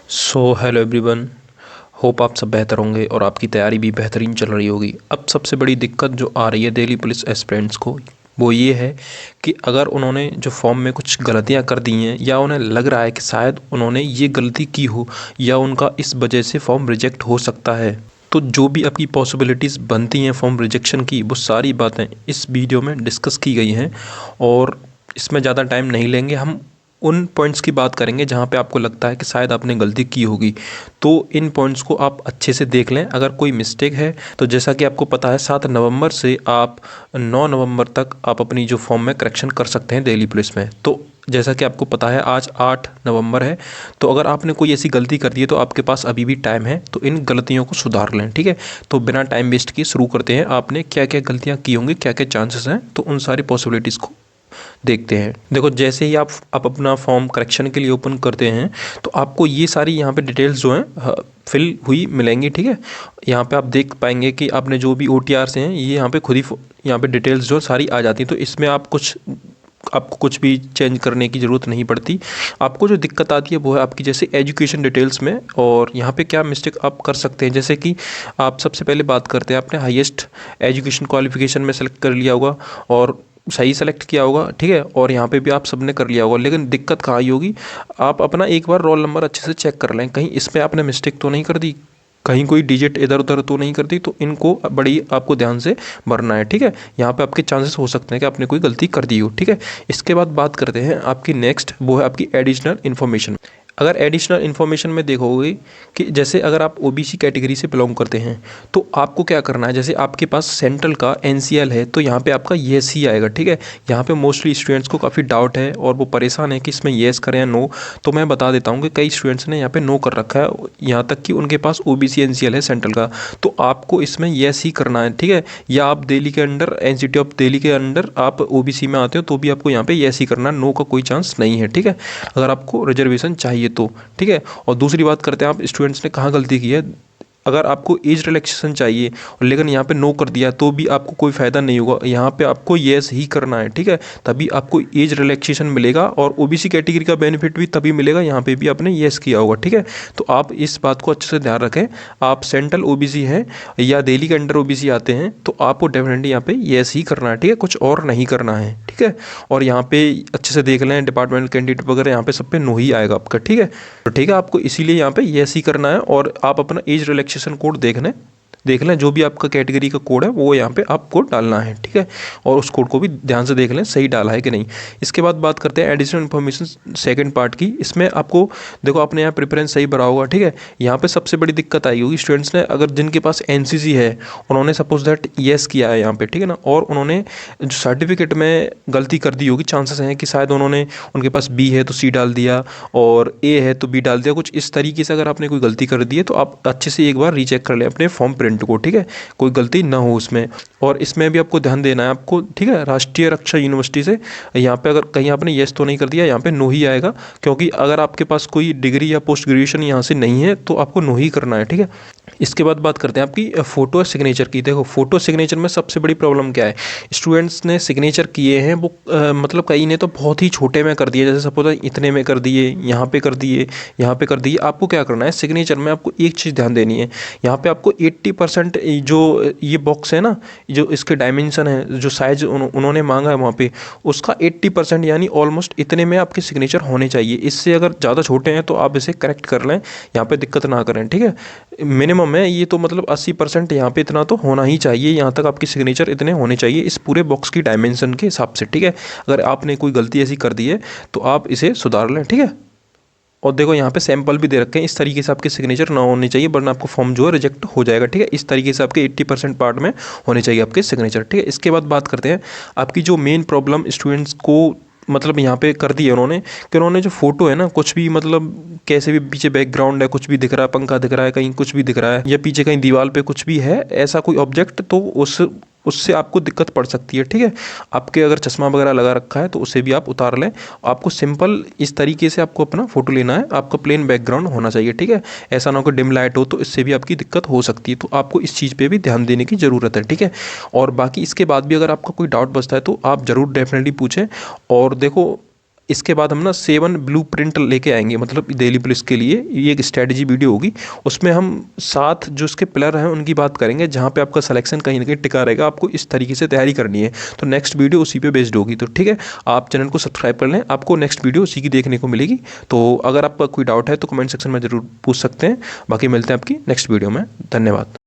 Hello everyone. Hope आप सब बेहतर होंगे और आपकी तैयारी भी बेहतरीन चल रही होगी। अब सबसे बड़ी दिक्कत जो आ रही है दिल्ली पुलिस एस्पिरेंट्स को, वो ये है कि अगर उन्होंने जो फॉर्म में कुछ गलतियां कर दी हैं या उन्हें लग रहा है कि शायद उन्होंने ये गलती की हो या उनका इस वजह से फॉर्म रिजेक्ट हो सकता है, तो जो भी आपकी पॉसिबिलिटीज़ बनती हैं फॉर्म रिजेक्शन की, वो सारी बातें इस वीडियो में डिस्कस की गई हैं। और इसमें ज़्यादा टाइम नहीं लेंगे, हम उन पॉइंट्स की बात करेंगे जहाँ पे आपको लगता है कि शायद आपने गलती की होगी। तो इन पॉइंट्स को आप अच्छे से देख लें। अगर कोई मिस्टेक है तो जैसा कि आपको पता है 7 नवंबर से आप 9 नवंबर तक आप अपनी जो फॉर्म में करेक्शन कर सकते हैं दिल्ली पुलिस में। तो जैसा कि आपको पता है आज 8 नवंबर है, तो अगर आपने कोई ऐसी गलती कर दी है तो आपके पास अभी भी टाइम है, तो इन गलतियों को सुधार लें। ठीक है, तो बिना टाइम वेस्ट किए शुरू करते हैं। आपने क्या क्या गलतियाँ की होंगी, क्या क्या चांसेस हैं, तो उन सारी पॉसिबिलिटीज़ को देखते हैं। देखो, जैसे ही आप अपना फॉर्म करेक्शन के लिए ओपन करते हैं तो आपको ये सारी यहाँ पे डिटेल्स जो हैं फिल हुई मिलेंगी। ठीक है, यहाँ पे आप देख पाएंगे कि आपने जो भी OTRs हैं ये यहाँ पे खुद ही यहाँ पे डिटेल्स जो सारी आ जाती हैं। तो इसमें आपको कुछ भी चेंज करने की ज़रूरत नहीं पड़ती। आपको जो दिक्कत आती है वो है आपकी जैसे एजुकेशन डिटेल्स में, और यहाँ पे क्या मिस्टेक आप कर सकते हैं। जैसे कि आप सबसे पहले बात करते हैं, आपने हाईएस्ट एजुकेशन क्वालिफिकेशन में सेलेक्ट कर लिया होगा और सही सेलेक्ट किया होगा। ठीक है, और यहाँ पे भी आप सबने कर लिया होगा, लेकिन दिक्कत कहाँ आई होगी, आप अपना एक बार रोल नंबर अच्छे से चेक कर लें, कहीं इसमें आपने मिस्टेक तो नहीं कर दी, कहीं कोई डिजिट इधर उधर तो नहीं कर दी। तो इनको बड़ी आपको ध्यान से भरना है। ठीक है, यहाँ पे आपके चांसेस हो सकते हैं कि आपने कोई गलती कर दी हो। ठीक है, इसके बाद बात करते हैं आपकी नेक्स्ट, वो है आपकी एडिशनल इन्फॉर्मेशन। अगर एडिशनल इन्फॉर्मेशन में देखोगे कि जैसे अगर आप OBC कैटेगरी से बिलोंग करते हैं तो आपको क्या करना है, जैसे आपके पास सेंट्रल का NCL है तो यहाँ पे आपका येस ही आएगा। ठीक है, यहाँ पे मोस्टली स्टूडेंट्स को काफ़ी डाउट है और वो परेशान है कि इसमें येस करें या नो। तो मैं बता देता हूँ कि कई स्टूडेंट्स ने यहाँ पे नो कर रखा है, यहाँ तक कि उनके पास OBC NCL है सेंट्रल का, तो आपको इसमें येस ही करना है। ठीक है, या आप दिल्ली के अंडर NCT ऑफ दिल्ली के अंडर आप OBC में आते हो तो भी आपको यहाँ पे येस ही करना है, नो का कोई चांस नहीं है। ठीक है, अगर आपको रिजर्वेशन चाहिए तो। ठीक है, और दूसरी बात करते हैं आप स्टूडेंट्स ने कहाँ गलती की है। अगर आपको एज रिलैक्सेशन चाहिए और लेकिन यहाँ पे नो कर दिया तो भी आपको कोई फ़ायदा नहीं होगा, यहाँ पे आपको येस ही करना है। ठीक है, तभी आपको एज रिलैक्सेशन मिलेगा और OBC कैटेगरी का बेनिफिट भी तभी मिलेगा, यहाँ पे भी आपने येस किया होगा। ठीक है, तो आप इस बात को अच्छे से ध्यान रखें। आप सेंट्रल OBC हैं या दिल्ली के अंडर OBC आते हैं तो आपको डेफिनेटली यहाँ पे येस ही करना है। ठीक है, कुछ और नहीं करना है। ठीक है, और यहाँ पे अच्छे से देख लें डिपार्टमेंटल कैंडिडेट वगैरह, यहाँ पे सब पे नो ही आएगा आपका। ठीक है, तो ठीक है, आपको इसीलिए यहाँ पे येस ही करना है और आप अपना एज रिलैक्सेशन कोड देख लें जो भी आपका कैटेगरी का कोड है वो यहाँ पे आपको डालना है। ठीक है, और उस कोड को भी ध्यान से देख लें सही डाला है कि नहीं। इसके बाद बात करते हैं एडिशनल इन्फॉर्मेशन सेकंड पार्ट की। इसमें आपको देखो आपने यहाँ प्रेफरेंस सही भरा होगा। ठीक है, यहाँ पे सबसे बड़ी दिक्कत आई होगी स्टूडेंट्स ने, अगर जिनके पास NCC है उन्होंने सपोज दैट येस किया है यहाँ पे। ठीक है ना, और उन्होंने जो सर्टिफिकेट में गलती कर दी होगी, चांसेस हैं कि शायद उन्होंने, उनके पास B है तो C डाल दिया और A है तो B डाल दिया, कुछ इस तरीके से अगर आपने कोई गलती कर दी है तो आप अच्छे से एक बार रीचेक कर लें अपने फॉर्म प्रिंट को। ठीक है, कोई गलती ना हो उसमें। और इसमें भी आपको ध्यान देना है आपको। ठीक है, राष्ट्रीय रक्षा यूनिवर्सिटी से यहाँ पे अगर कहीं आपने येस तो नहीं कर दिया, यहाँ पे नो ही आएगा, क्योंकि अगर आपके पास कोई डिग्री या पोस्ट ग्रेजुएशन यहाँ से नहीं है तो आपको नो ही करना है। ठीक है, इसके बाद बात करते हैं आपकी फ़ोटो सिग्नेचर की। देखो, फ़ोटो सिग्नेचर में सबसे बड़ी प्रॉब्लम क्या है, स्टूडेंट्स ने सिग्नेचर किए हैं वो मतलब कई ने तो बहुत ही छोटे में कर दिए, जैसे सपोज इतने में कर दिए, यहाँ पे कर दिए, यहाँ पे कर दिए। आपको क्या करना है, सिग्नेचर में आपको एक चीज़ ध्यान देनी है, यहाँ पे आपको 80% जो ये बॉक्स है ना, जो इसके डायमेंशन है, जो साइज उन्होंने मांगा है वहाँ पे, उसका 80% यानी ऑलमोस्ट इतने में आपके सिग्नेचर होने चाहिए। इससे अगर ज़्यादा छोटे हैं तो आप इसे करेक्ट कर लें, यहाँ पे दिक्कत ना करें। ठीक है, मिनिमम है ये तो, मतलब 80% यहाँ पे इतना तो होना ही चाहिए, यहाँ तक आपकी सिग्नेचर इतने होने चाहिए इस पूरे बॉक्स की डायमेंशन के हिसाब से। ठीक है, अगर आपने कोई गलती ऐसी कर दी है तो आप इसे सुधार लें। ठीक है, और देखो यहाँ पे सैंपल भी दे रखे हैं, इस तरीके से आपके सिग्नेचर ना होने चाहिए वरना आपको फॉर्म जो है रिजेक्ट हो जाएगा। ठीक है, इस तरीके से आपके 80% पार्ट में होने चाहिए आपके सिग्नेचर। ठीक है, इसके बाद बात करते हैं आपकी जो मेन प्रॉब्लम स्टूडेंट्स को मतलब यहाँ पे कर दी है उन्होंने, कि उन्होंने जो फोटो है ना, कुछ भी मतलब कैसे भी पीछे बैकग्राउंड है, कुछ भी दिख रहा है, पंखा दिख रहा है, कहीं कुछ भी दिख रहा है, या पीछे कहीं दीवार पे कुछ भी है ऐसा कोई ऑब्जेक्ट, तो उससे आपको दिक्कत पड़ सकती है। ठीक है, आपके अगर चश्मा वगैरह लगा रखा है तो उसे भी आप उतार लें। आपको सिंपल इस तरीके से आपको अपना फोटो लेना है, आपका प्लेन बैकग्राउंड होना चाहिए। ठीक है, ऐसा ना हो कि डिम लाइट हो तो इससे भी आपकी दिक्कत हो सकती है, तो आपको इस चीज़ पे भी ध्यान देने की ज़रूरत है। ठीक है, और बाकी इसके बाद भी अगर आपका कोई डाउट बचता है तो आप ज़रूर डेफिनेटली पूछें। और देखो, इसके बाद हम ना 7 ब्लूप्रिंट लेके आएंगे, मतलब दिल्ली पुलिस के लिए ये एक स्ट्रेटजी वीडियो होगी। उसमें हम 7 जो उसके पिलर हैं उनकी बात करेंगे, जहाँ पे आपका सिलेक्शन कहीं ना कहीं टिका रहेगा। आपको इस तरीके से तैयारी करनी है, तो नेक्स्ट वीडियो उसी पे बेस्ड होगी। तो ठीक है, आप चैनल को सब्सक्राइब कर लें, आपको नेक्स्ट वीडियो उसी की देखने को मिलेगी। तो अगर आपका कोई डाउट है तो कमेंट सेक्शन में ज़रूर पूछ सकते हैं। बाकी मिलते हैं आपकी नेक्स्ट वीडियो में। धन्यवाद।